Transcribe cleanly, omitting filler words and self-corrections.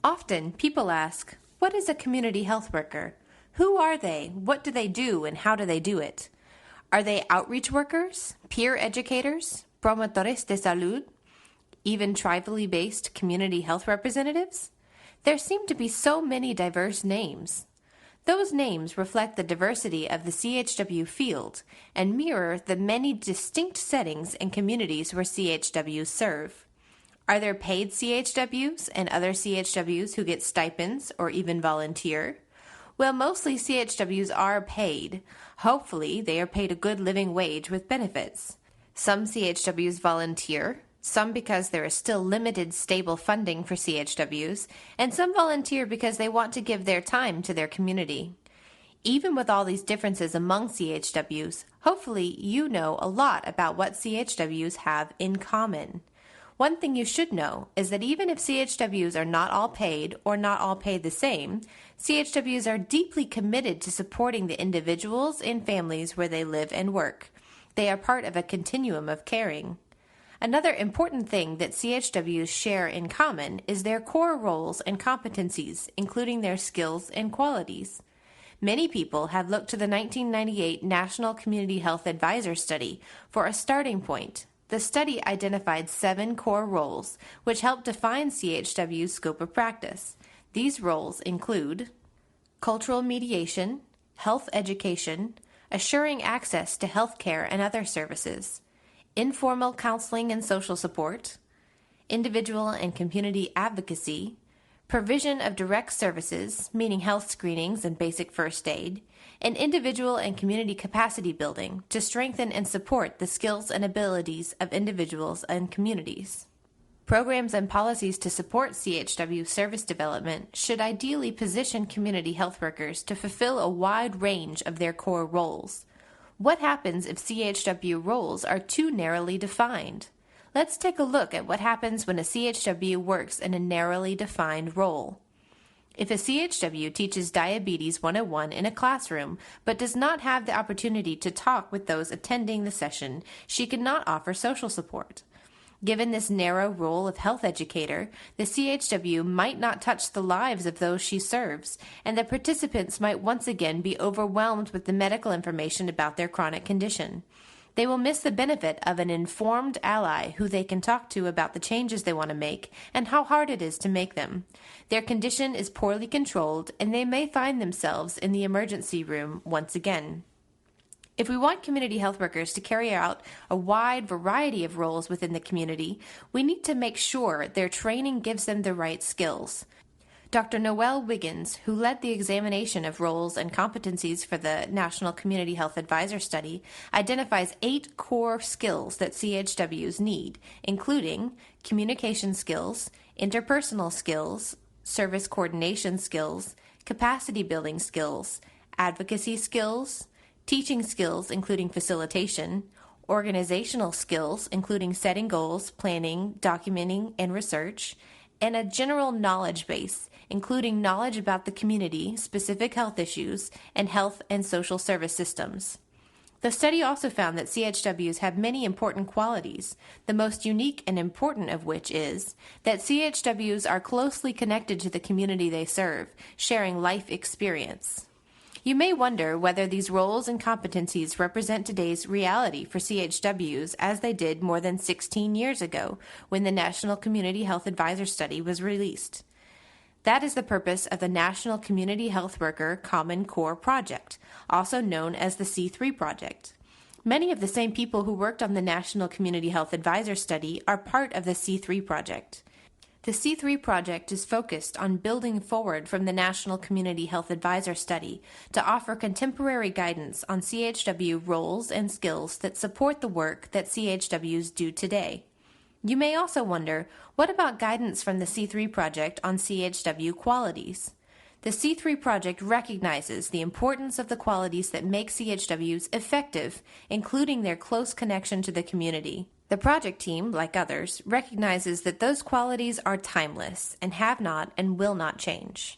Often, people ask, what is a community health worker? Who are they? What do they do, and how do they do it? Are they outreach workers, peer educators, promotores de salud, even tribally based community health representatives? There seem to be so many diverse names. Those names reflect the diversity of the CHW field and mirror the many distinct settings and communities where CHWs serve. Are there paid CHWs and other CHWs who get stipends or even volunteer? Well, mostly CHWs are paid. Hopefully, they are paid a good living wage with benefits. Some CHWs volunteer, some because there is still limited stable funding for CHWs, and some volunteer because they want to give their time to their community. Even with all these differences among CHWs, hopefully you know a lot about what CHWs have in common. One thing you should know is that even if CHWs are not all paid or not all paid the same, CHWs are deeply committed to supporting the individuals and families where they live and work. They are part of a continuum of caring. Another important thing that CHWs share in common is their core roles and competencies, including their skills and qualities. Many people have looked to the 1998 National Community Health Advisor Study for a starting point. The study identified 7 core roles, which help define CHW's scope of practice. These roles include cultural mediation, health education, assuring access to health care and other services, informal counseling and social support, individual and community advocacy, provision of direct services, meaning health screenings and basic first aid, and individual and community capacity building to strengthen and support the skills and abilities of individuals and communities. Programs and policies to support CHW service development should ideally position community health workers to fulfill a wide range of their core roles. What happens if CHW roles are too narrowly defined? Let's take a look at what happens when a CHW works in a narrowly defined role. If a CHW teaches Diabetes 101 in a classroom but does not have the opportunity to talk with those attending the session, she cannot offer social support. Given this narrow role of health educator, the CHW might not touch the lives of those she serves, and the participants might once again be overwhelmed with the medical information about their chronic condition. They will miss the benefit of an informed ally who they can talk to about the changes they want to make and how hard it is to make them. Their condition is poorly controlled, and they may find themselves in the emergency room once again. If we want community health workers to carry out a wide variety of roles within the community, we need to make sure their training gives them the right skills. Dr. Noelle Wiggins, who led the examination of roles and competencies for the National Community Health Advisor Study, identifies 8 core skills that CHWs need, including communication skills, interpersonal skills, service coordination skills, capacity building skills, advocacy skills, teaching skills including facilitation, organizational skills including setting goals, planning, documenting, and research, and a general knowledge base, including knowledge about the community, specific health issues, and health and social service systems. The study also found that CHWs have many important qualities, the most unique and important of which is that CHWs are closely connected to the community they serve, sharing life experience. You may wonder whether these roles and competencies represent today's reality for CHWs as they did more than 16 years ago when the National Community Health Advisor Study was released. That is the purpose of the National Community Health Worker Common Core Project, also known as the C3 Project. Many of the same people who worked on the National Community Health Advisor Study are part of the C3 Project. The C3 project is focused on building forward from the National Community Health Advisor Study to offer contemporary guidance on CHW roles and skills that support the work that CHWs do today. You may also wonder, what about guidance from the C3 project on CHW qualities? The C3 project recognizes the importance of the qualities that make CHWs effective, including their close connection to the community. The project team, like others, recognizes that those qualities are timeless and have not and will not change.